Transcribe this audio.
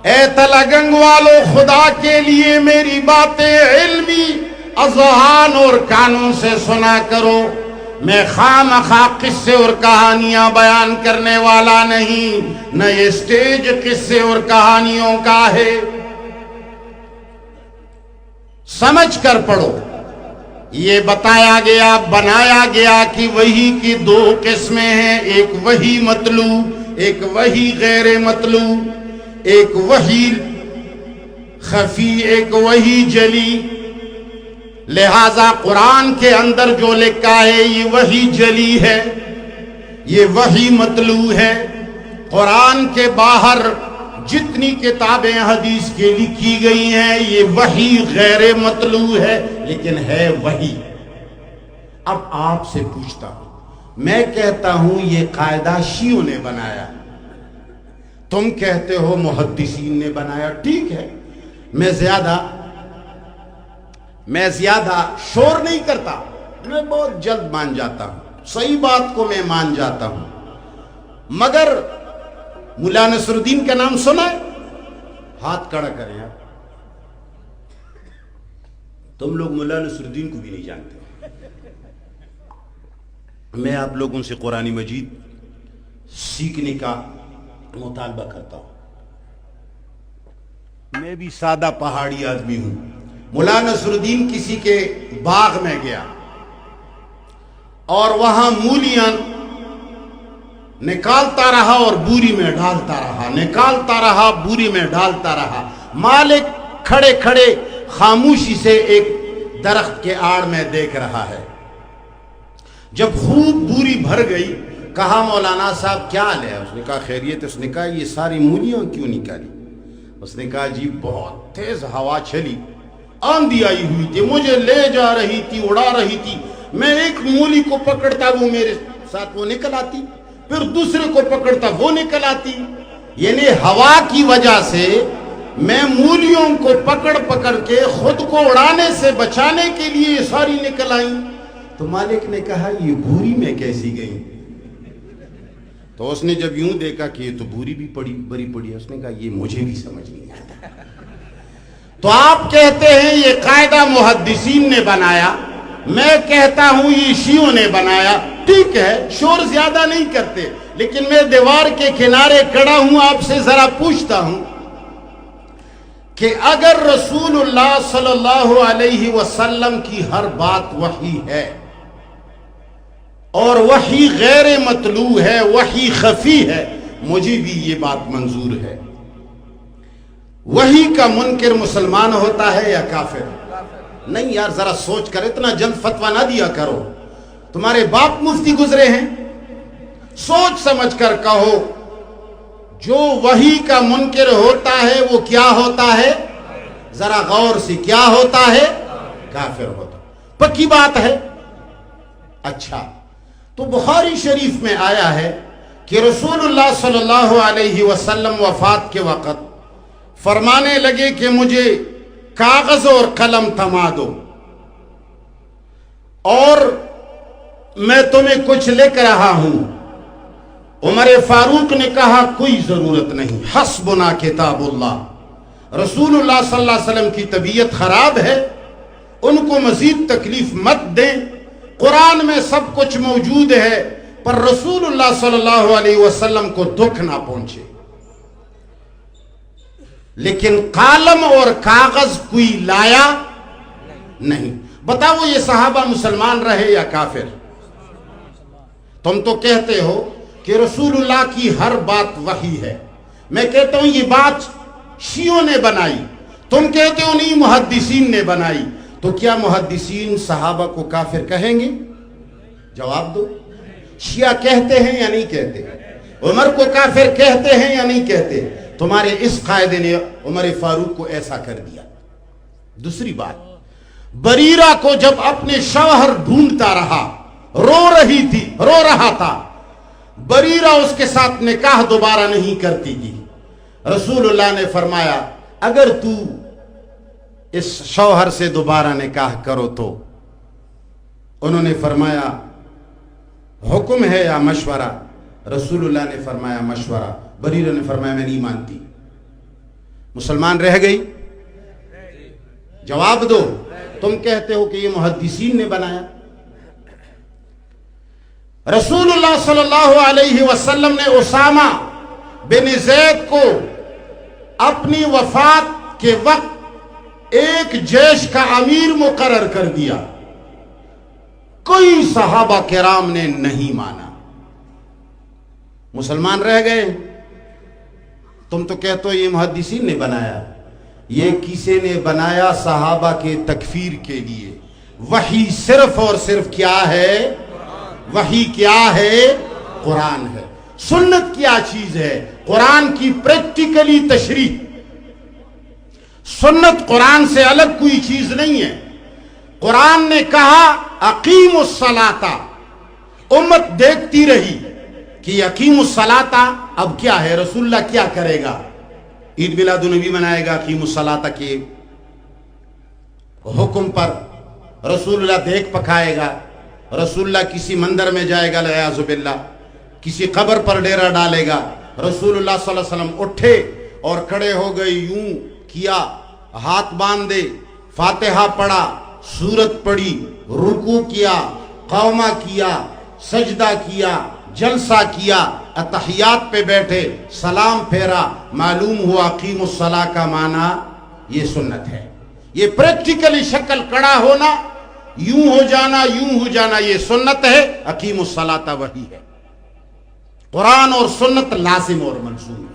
اے تلگنگ والو، خدا کے لیے میری باتیں علمی اذہان اور کانوں سے سنا کرو. میں خواہ قصے اور کہانیاں بیان کرنے والا نہیں، نہ یہ اسٹیج قصے اور کہانیوں کا ہے. سمجھ کر پڑھو. یہ بتایا گیا، بنایا گیا کہ وحی کی دو قسمیں ہیں، ایک وحی مطلوع، ایک وحی غیر مطلوع، ایک وحی خفی، ایک وحی جلی. لہذا قرآن کے اندر جو لکھا ہے یہ وحی جلی ہے، یہ وحی مطلوع ہے. قرآن کے باہر جتنی کتابیں حدیث کے لکھی گئی ہیں یہ وحی غیر مطلوع ہے، لیکن ہے وحی. اب آپ سے پوچھتا ہوں، میں کہتا ہوں یہ قاعدہ شیعوں نے بنایا، تم کہتے ہو محدثین نے بنایا. ٹھیک ہے، میں زیادہ شور نہیں کرتا، میں بہت جلد مان جاتا ہوں، صحیح بات کو میں مان جاتا ہوں. مگر مولا نصر الدین کا نام سنا ہے؟ ہاتھ کھڑا کریں. تم لوگ مولا نصر الدین کو بھی نہیں جانتے. میں آپ لوگوں سے قرآن مجید سیکھنے کا مطالبہ کرتا ہوں. میں بھی سادہ پہاڑی آدمی ہوں. مولا نصر الدین کسی کے باغ میں گیا اور وہاں مولیاں نکالتا رہا اور بوری میں ڈالتا رہا، نکالتا رہا، بوری میں ڈالتا رہا. مالک کھڑے کھڑے خاموشی سے ایک درخت کے آڑ میں دیکھ رہا ہے. جب خوب بوری بھر گئی کہا مولانا صاحب کیا حال ہے؟ اس نے کہا خیریت. اس نے کہا یہ ساری مولیاں کیوں نکالی؟ اس نے کہا جی بہت تیز ہوا چلی، آندھی آئی ہوئی تھی، مجھے لے جا رہی تھی، اڑا رہی تھی. میں ایک مولی کو پکڑتا وہ میرے ساتھ وہ نکل آتی، پھر دوسرے کو پکڑتا وہ نکل آتی. یعنی ہوا کی وجہ سے میں مولیوں کو پکڑ پکڑ کے خود کو اڑانے سے بچانے کے لیے یہ ساری نکل آئیں. تو مالک نے کہا یہ بوری میں کیسی گئی؟ تو اس نے جب یوں دیکھا کہ یہ تو بوری بھی بری پڑی ہے، اس نے کہا یہ مجھے بھی سمجھ نہیں آتا. تو آپ کہتے ہیں یہ قاعدہ محدثین نے بنایا، میں کہتا ہوں یہ شیعوں نے بنایا. ٹھیک ہے، شور زیادہ نہیں کرتے، لیکن میں دیوار کے کنارے کھڑا ہوں، آپ سے ذرا پوچھتا ہوں کہ اگر رسول اللہ صلی اللہ علیہ وسلم کی ہر بات وحی ہے اور وحی غیر مطلوع ہے، وحی خفی ہے، مجھے بھی یہ بات منظور ہے. وحی کا منکر مسلمان ہوتا ہے یا کافر؟ نہیں یار، ذرا سوچ کر، اتنا جلد فتویٰ نہ دیا کرو. تمہارے باپ مفتی گزرے ہیں، سوچ سمجھ کر کہو. جو وحی کا منکر ہوتا ہے وہ کیا ہوتا ہے؟ ذرا غور سے، کیا ہوتا ہے؟ کافر ہوتا. پکی بات ہے. اچھا، تو بخاری شریف میں آیا ہے کہ رسول اللہ صلی اللہ علیہ وسلم وفات کے وقت فرمانے لگے کہ مجھے کاغذ اور قلم تھما دو اور میں تمہیں کچھ لکھ رہا ہوں. عمر فاروق نے کہا کوئی ضرورت نہیں، حسبنا کتاب اللہ. رسول اللہ صلی اللہ علیہ وسلم کی طبیعت خراب ہے، ان کو مزید تکلیف مت دیں. قرآن میں سب کچھ موجود ہے، پر رسول اللہ صلی اللہ علیہ وسلم کو دکھ نہ پہنچے. لیکن قلم اور کاغذ کوئی لایا نہیں. بتاؤ یہ صحابہ مسلمان رہے یا کافر؟ تم تو کہتے ہو کہ رسول اللہ کی ہر بات وحی ہے، میں کہتا ہوں یہ بات شیعوں نے بنائی، تم کہتے ہو نہیں محدثین نے بنائی. تو کیا محدثین صحابہ کو کافر کہیں گے؟ جواب دو. شیعہ کہتے ہیں یا نہیں کہتے؟ عمر کو کافر کہتے ہیں یا نہیں کہتے؟ تمہارے اس قاعدے نے عمر فاروق کو ایسا کر دیا. دوسری بات، بریرہ کو جب اپنے شوہر ڈھونڈتا رہا، رو رہا تھا، بریرہ اس کے ساتھ نکاح دوبارہ نہیں کرتی تھی. رسول اللہ نے فرمایا اگر تو اس شوہر سے دوبارہ نکاح کرو تو. انہوں نے فرمایا حکم ہے یا مشورہ؟ رسول اللہ نے فرمایا مشورہ. بریرہ نے فرمایا میں نہیں مانتی. مسلمان رہ گئی؟ جواب دو. تم کہتے ہو کہ یہ محدثین نے بنایا. رسول اللہ صلی اللہ علیہ وسلم نے اسامہ بن زید کو اپنی وفات کے وقت ایک جیش کا امیر مقرر کر دیا. کوئی صحابہ کرام نے نہیں مانا. مسلمان رہ گئے. تم تو کہتے ہو یہ محدثین نے بنایا. یہ کسی نے بنایا؟ صحابہ کے تکفیر کے لیے. وحی صرف اور صرف کیا ہے؟ وحی کیا ہے؟ قرآن ہے. سنت کیا چیز ہے؟ قرآن کی پریکٹیکلی تشریح. سنت قرآن سے الگ کوئی چیز نہیں ہے. قرآن نے کہا اقیم الصلاۃ، امت دیکھتی رہی کہ اقیم الصلاۃ اب کیا ہے، رسول اللہ کیا کرے گا؟ عید میلاد النبی منائے گا اقیم الصلاۃ کے حکم پر. رسول اللہ دیکھ پکائے گا. رسول اللہ کسی مندر میں جائے گا والعیاذ باللہ، کسی قبر پر ڈیرا ڈالے گا. رسول اللہ صلی اللہ علیہ وسلم اٹھے اور کھڑے ہو گئے، یوں کیا، ہاتھ باندھے، فاتحہ پڑھا، سورت پڑھی، رکوع کیا، قومہ کیا، سجدہ کیا، جلسہ کیا، اتحیات پہ بیٹھے، سلام پھیرا. معلوم ہوا اقیم الصلاۃ کا معنی یہ سنت ہے. یہ پریکٹیکلی شکل کڑا ہونا، یوں ہو جانا، یوں ہو جانا، یہ سنت ہے. اقیم الصلاۃ وہی ہے. قرآن اور سنت لازم اور ملزوم ہے.